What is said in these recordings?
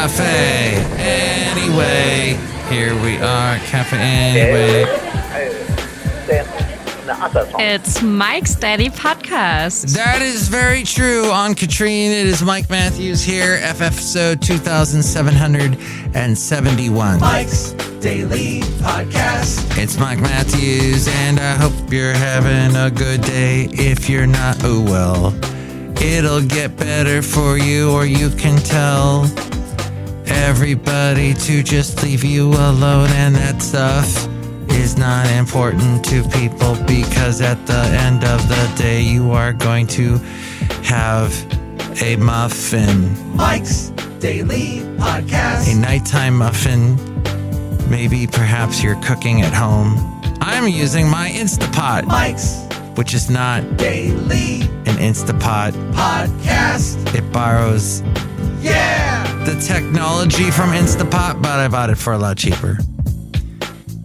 Café Anyway. Here we are, Café Anyway. It's Mike's Daily Podcast. That is very true. On Katrine, it is Mike Matthews here, episode 2771. Mike's Daily Podcast. It's Mike Matthews, and I hope you're having a good day. If you're not, oh well. It'll get better for you, or you can tell everybody to just leave you alone, and that stuff is not important to people, because at the end of the day you are going to have a muffin. Mike's Daily Podcast. A nighttime muffin. Maybe perhaps you're cooking at home. I'm using my Instapot. Mike's which is not Daily an Instapot Podcast. It borrows the technology from Instapot, but I bought it for a lot cheaper.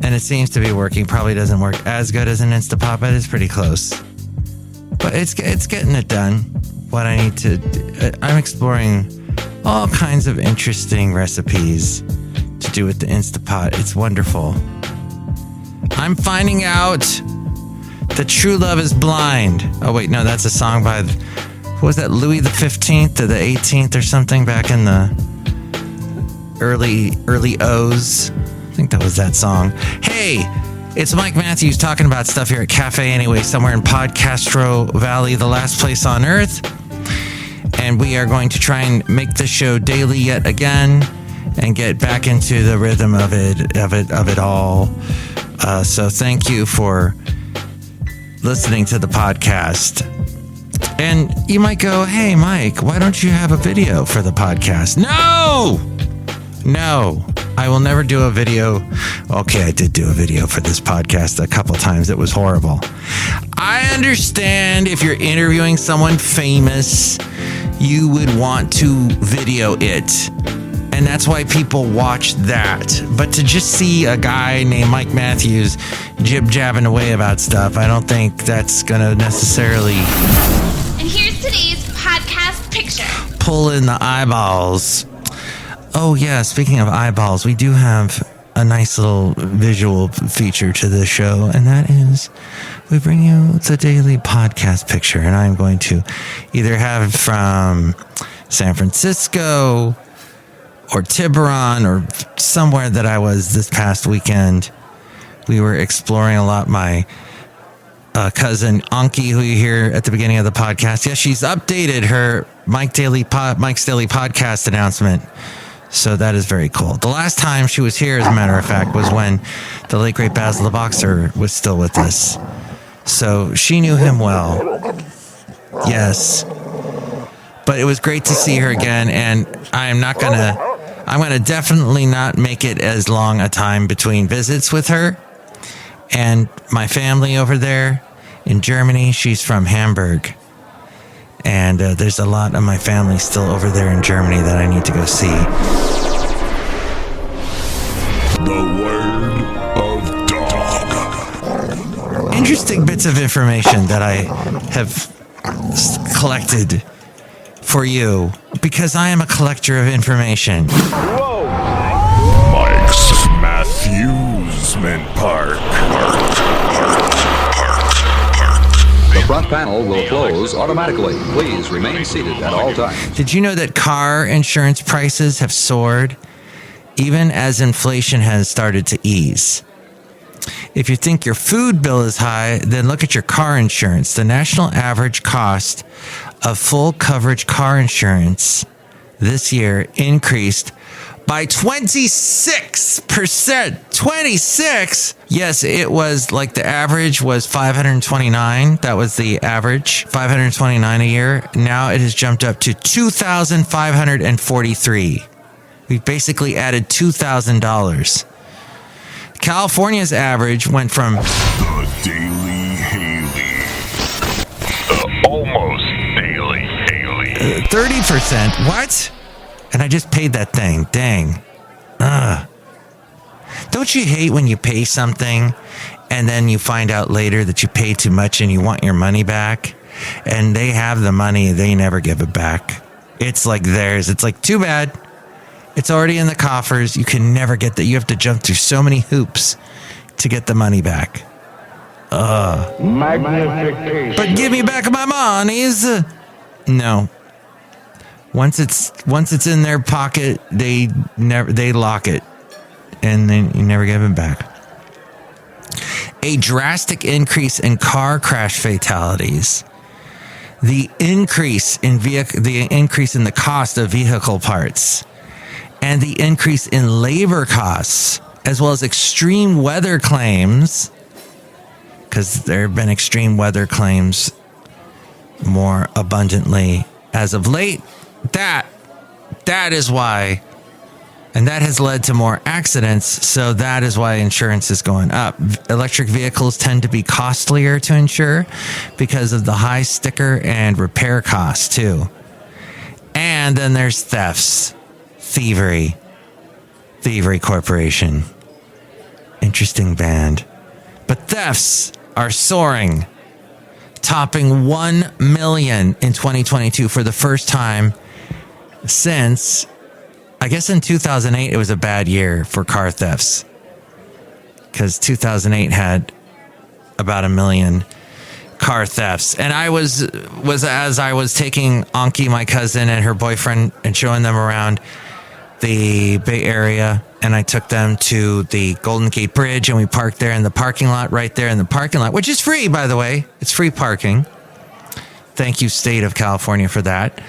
And it seems to be working. Probably doesn't work as good as an Instapot, but it's pretty close. But it's getting it done. What I need to do, I'm exploring all kinds of interesting recipes to do with the Instapot. It's wonderful. I'm finding out that true love is blind. Oh wait, no, that's a song by, what was that, Louis the 15th or the 18th or something back in the early O's. I think that was that song. Hey, it's Mike Matthews talking about stuff here at Café Anyway, somewhere in Podcastro Valley, the last place on earth. And we are going to try and make the show daily yet again and get back into the rhythm of it all. So thank you for listening to the podcast. And you might go, hey, Mike, why don't you have a video for the podcast? No, I will never do a video. Okay, I did do a video for this podcast a couple times. It was horrible. I understand if you're interviewing someone famous, you would want to video it. And that's why people watch that. But to just see a guy named Mike Matthews jib-jabbing away about stuff, I don't think that's going to necessarily... And here's today's podcast picture. Pull in the eyeballs. Oh, yeah, speaking of eyeballs, we do have a nice little visual feature to this show, and that is we bring you the daily podcast picture, and I'm going to either have it from San Francisco or Tiburon or somewhere that I was this past weekend. We were exploring a lot. My cousin Anki, who you hear at the beginning of the podcast, yes, she's updated her Mike's Daily Podcast announcement. So that is very cool. The last time she was here, as a matter of fact, was when the late great Basil the Boxer was still with us. So she knew him well. Yes. But it was great to see her again, and I'm going to definitely not make it as long a time between visits with her and my family over there in Germany. She's from Hamburg. And there's a lot of my family still over there in Germany that I need to go see. The word of dog. Interesting bits of information that I have collected for you, because I am a collector of information. Whoa! Mike's Matthewsman Park. The front panel will close automatically. Please remain seated at all times. Did you know that car insurance prices have soared, even as inflation has started to ease? If you think your food bill is high, then look at your car insurance. The national average cost of full coverage car insurance this year increased by 26%. 26? Yes, it was like the average was $529. That was the average, $529 a year. Now it has jumped up to $2,543. We've basically added $2,000. California's average went from The Daily Haley. The almost Daily Haley. 30%. What? And I just paid that thing. Dang. Don't you hate when you pay something and then you find out later that you paid too much and you want your money back? And they have the money, they never give it back. It's like theirs. It's like, too bad. It's already in the coffers. You can never get that. You have to jump through so many hoops to get the money back. Magnification. But give me back my monies. No. Once it's in their pocket, they lock it, and then you never give it back. A drastic increase in car crash fatalities. The increase in the cost of vehicle parts, and the increase in labor costs, as well as extreme weather claims, because there have been extreme weather claims more abundantly as of late. That is why, and that has led to more accidents, so that is why insurance is going up. Electric vehicles tend to be costlier to insure because of the high sticker and repair costs too. And then there's thefts. Thievery Corporation. Interesting band. But thefts are soaring, topping 1 million in 2022 for the first time since, I guess in 2008, it was a bad year for car thefts, because 2008 had about 1 million car thefts. And I was as I was taking Anki, my cousin, and her boyfriend, and showing them around the Bay Area, and I took them to the Golden Gate Bridge, and we parked there in the parking lot, right there in the parking lot, which is free, by the way. It's free parking. Thank you, State of California, for that.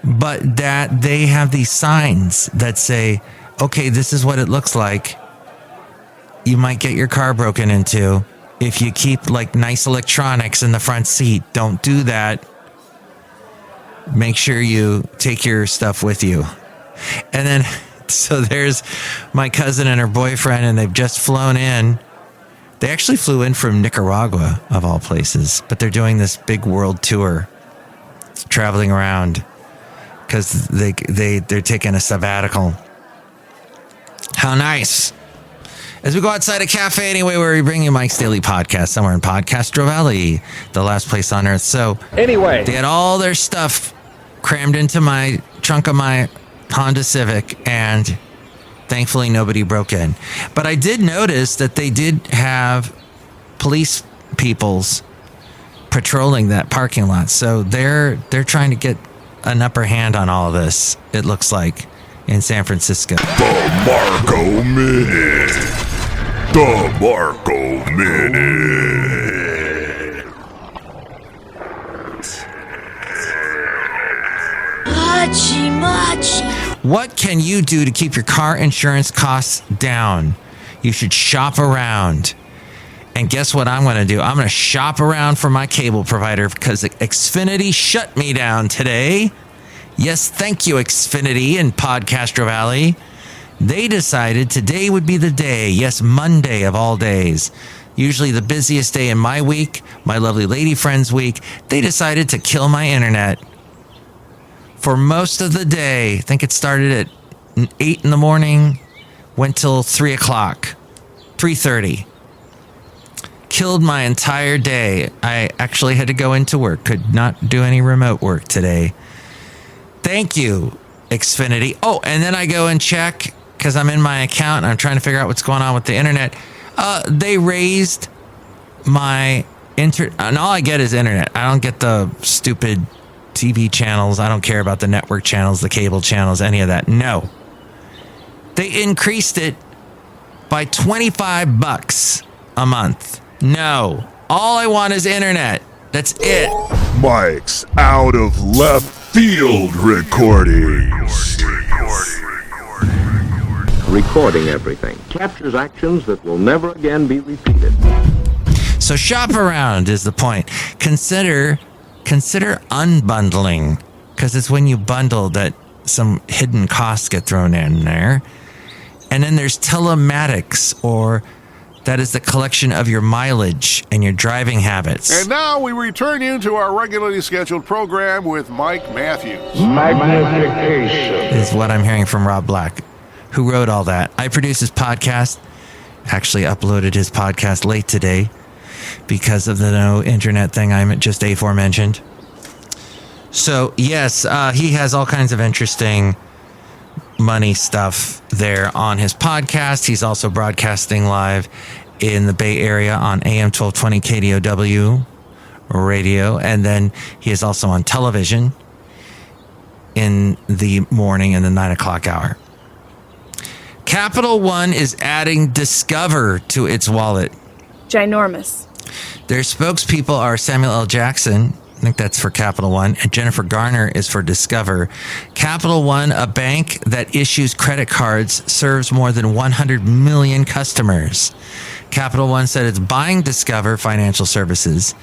But that they have these signs that say, okay, this is what it looks like. You might get your car broken into if you keep like nice electronics in the front seat. Don't do that. Make sure you take your stuff with you. And then, so there's my cousin and her boyfriend, and they've just flown in. They actually flew in from Nicaragua, of all places, but they're doing this big world tour, traveling around, because they're taking a sabbatical. How nice. As we go outside of Café Anyway, where we bring you Mike's Daily Podcast, somewhere in Podcastro Valley, the last place on earth. So Anyway, they had all their stuff crammed into my trunk of my Honda Civic, and thankfully nobody broke in. But I did notice that they did have police peoples patrolling that parking lot. So they're trying to get an upper hand on all of this, it looks like, in San Francisco. The Marco Minute. The Marco Minute. What can you do to keep your car insurance costs down? You should shop around. And guess what I'm going to do? I'm going to shop around for my cable provider, because Xfinity shut me down today. Yes, thank you, Xfinity in Podcastro Valley. They decided today would be the day. Yes, Monday of all days. Usually the busiest day in my week, my lovely lady friend's week. They decided to kill my internet. For most of the day, I think it started at 8 in the morning, went till 3 o'clock, 3:30. Killed my entire day. I actually had to go into work. Could not do any remote work today. Thank you, Xfinity. Oh, and then I go and check, because I'm in my account and I'm trying to figure out what's going on with the internet. They raised my and all I get is internet. I don't get the stupid TV channels. I don't care about the network channels, the cable channels, any of that. No. They increased it by $25 a month. No. All I want is internet. That's it. Mike's out of left field recordings. recording everything captures actions that will never again be repeated. So shop around is the point. Consider unbundling, because it's when you bundle that some hidden costs get thrown in there. And then there's telematics, or that is the collection of your mileage and your driving habits. And now we return you to our regularly scheduled program with Mike Matthews. Magnification is what I'm hearing from Rob Black, who wrote all that. I produce his podcast, actually uploaded his podcast late today because of the no internet thing I'm just aforementioned. So yes, he has all kinds of interesting money stuff there on his podcast. He's also broadcasting live in the Bay Area on AM 1220 KDOW radio. And then he is also on television in the morning and the 9 o'clock hour. Capital One is adding Discover to its wallet. Ginormous. Their spokespeople are Samuel L. Jackson, I think that's for Capital One, and Jennifer Garner is for Discover. Capital One, a bank that issues credit cards, serves more than 100 million customers. Capital One said it's buying Discover Financial Services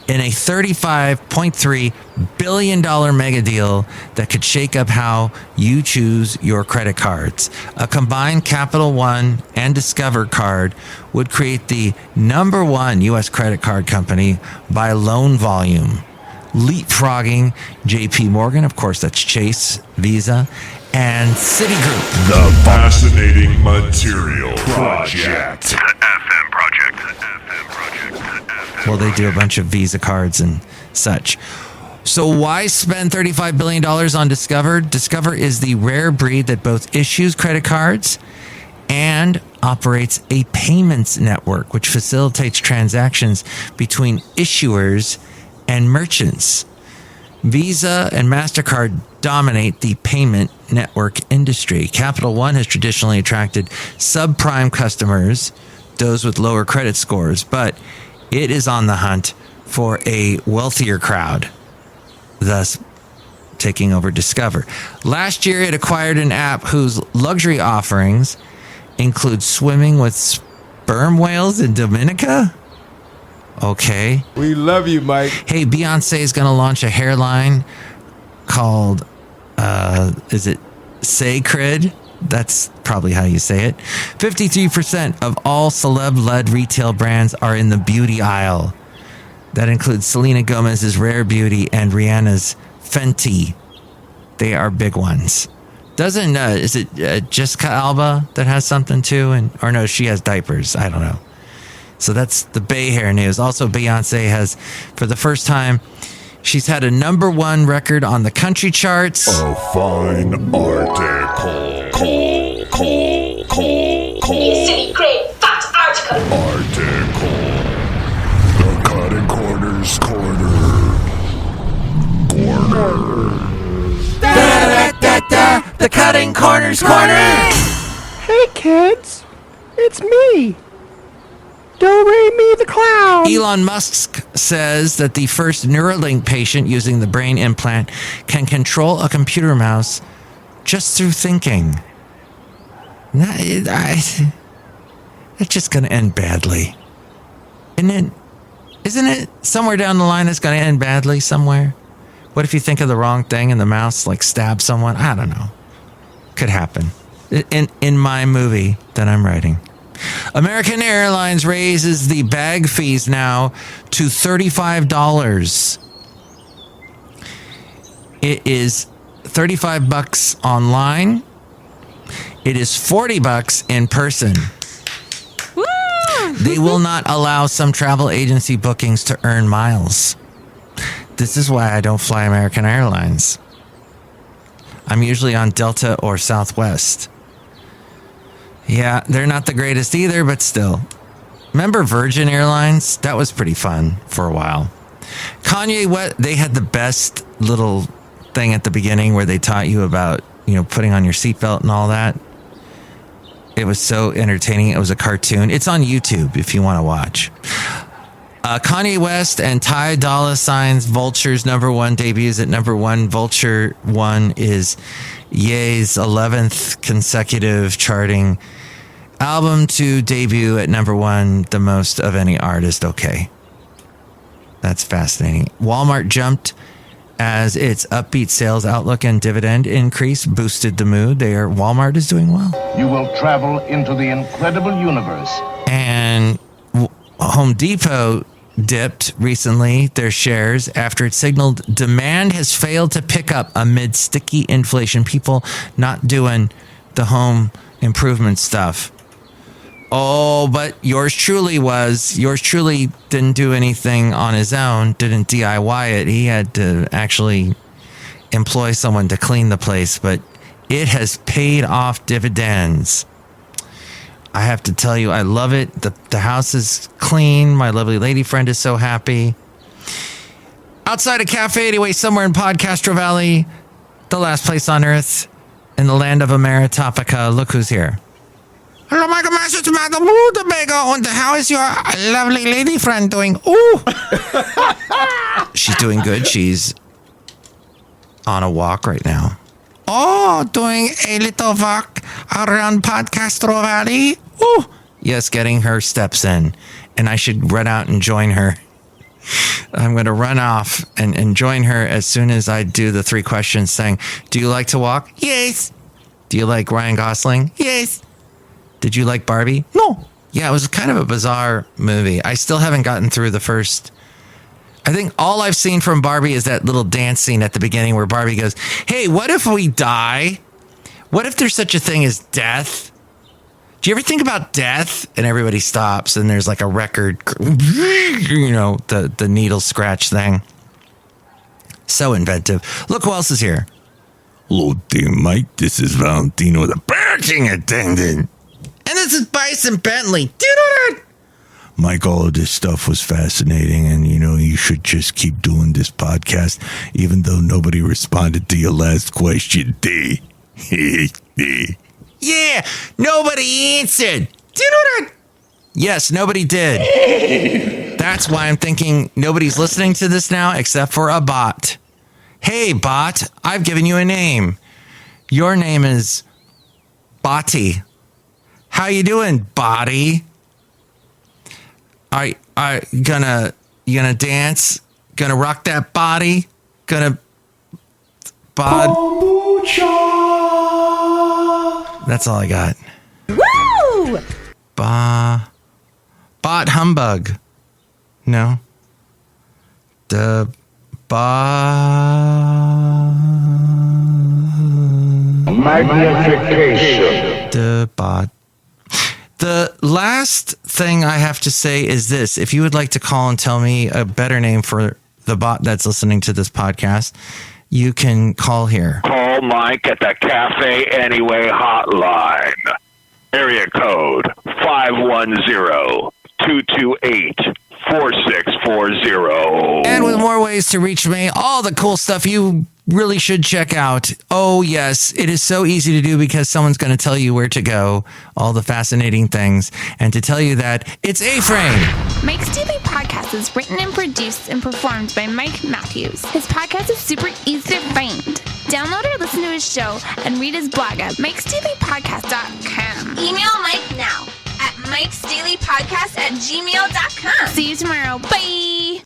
in a $35.3 billion mega deal that could shake up how you choose your credit cards. A combined Capital One and Discover card would create the number one U.S. credit card company by loan volume, leapfrogging JP Morgan, of course, that's Chase, Visa, and Citigroup. The Fascinating Material Project. Well, they do a bunch of Visa cards and such. So why spend $35 billion on Discover? Discover is the rare breed that both issues credit cards and operates a payments network, which facilitates transactions between issuers and merchants. Visa and MasterCard dominate the payment network industry. Capital One has traditionally attracted subprime customers, those with lower credit scores, but it is on the hunt for a wealthier crowd, thus taking over Discover. Last year, it acquired an app whose luxury offerings include swimming with sperm whales in Dominica. Okay. We love you, Mike. Hey, Beyonce is going to launch a hairline called, is it Sacred? That's probably how you say it. 53% of all celeb-led retail brands are in the beauty aisle. That includes Selena Gomez's Rare Beauty and Rihanna's Fenty. They are big ones. Doesn't, is it Jessica Alba that has something too? Or no, she has diapers. I don't know. So that's the Bay Hair news. Also, Beyonce has, for the first time, she's had a number one record on the country charts. A fine article. You silly, great, fat article. The Cutting Corners Corner. The Cutting Corners Corner. Hey, kids. It's me. Do-re-mi the clown. Elon Musk says that the first Neuralink patient using the brain implant can control a computer mouse just through thinking. It's just going to end badly. Isn't it? Somewhere down the line, it's going to end badly somewhere. What if you think of the wrong thing and the mouse like stabs someone? I don't know. Could happen. In my movie that I'm writing. American Airlines raises the bag fees now to $35. It is $35 online. It is $40 in person. Woo! They will not allow some travel agency bookings to earn miles. This is why I don't fly American Airlines. I'm usually on Delta or Southwest. Yeah, they're not the greatest either, but still. Remember Virgin Airlines? That was pretty fun for a while. Kanye West, they had the best little thing at the beginning where they taught you about, putting on your seatbelt and all that. It was so entertaining. It was a cartoon. It's on YouTube if you want to watch. Kanye West and Ty Dolla $ign's Vulture's number one debuts at number one. Vulture 1 is Ye's 11th consecutive charting album to debut at number one, the most of any artist. Okay. That's fascinating. Walmart jumped as its upbeat sales outlook and dividend increase boosted the mood. Walmart is doing well. You will travel into the incredible universe. And Home Depot dipped recently their shares after it signaled demand has failed to pick up amid sticky inflation. People not doing the home improvement stuff. Oh, but yours truly didn't do anything on his own, didn't DIY it. He had to actually employ someone to clean the place, but It has paid off dividends. I have to tell you, I love it. The house is clean. My lovely lady friend is so happy. Outside of Café Anyway, somewhere in Podcastro Valley, the last place on earth, in the land of Ameritopica, look who's here. Hello, Michael Master, it's Madame Rootabega, and how is your lovely lady friend doing? Ooh! She's doing good. She's on a walk right now. Oh, doing a little walk around Podcastro Valley. Ooh! Yes, getting her steps in. And I should run out and join her. I'm going to run off and join her as soon as I do the 3 questions saying, do you like to walk? Yes. Do you like Ryan Gosling? Yes. Did you like Barbie? No. Yeah, it was kind of a bizarre movie. I still haven't gotten through the first. I think all I've seen from Barbie is that little dance scene at the beginning where Barbie goes, hey, what if we die? What if there's such a thing as death? Do you ever think about death? And everybody stops and there's like a record, you know, the needle scratch thing. So inventive. Look who else is here. Hello there, Mike. This is Valentino, the parking attendant. And this is Bison Bentley. Do you know that? Mike, all of this stuff was fascinating, and, you know, you should just keep doing this podcast, even though nobody responded to your last question. Yeah, nobody answered. Do you know that? Yes, nobody did. That's why I'm thinking nobody's listening to this now except for a bot. Hey, bot, I've given you a name. Your name is Botty. How you doing, Botty? Are you gonna dance? Gonna rock that body? Gonna Kombucha. That's all I got. Woo! Bot humbug. No. Magnification. The bot. The last thing I have to say is this. If you would like to call and tell me a better name for the bot that's listening to this podcast, you can call here. Call Mike at the Café Anyway hotline. Area code 510-228-4640. And with more ways to reach me, all the cool stuff you really should check out. Oh, yes, it is so easy to do because someone's going to tell you where to go, all the fascinating things, and to tell you that it's A-Frame. Mike's Daily Podcast is written and produced and performed by Mike Matthews. His podcast is super easy to find. Download or listen to his show and read his blog at MikesDailyPodcast.com. Email Mike now at MikesDailyPodcast@gmail.com. See you tomorrow. Bye.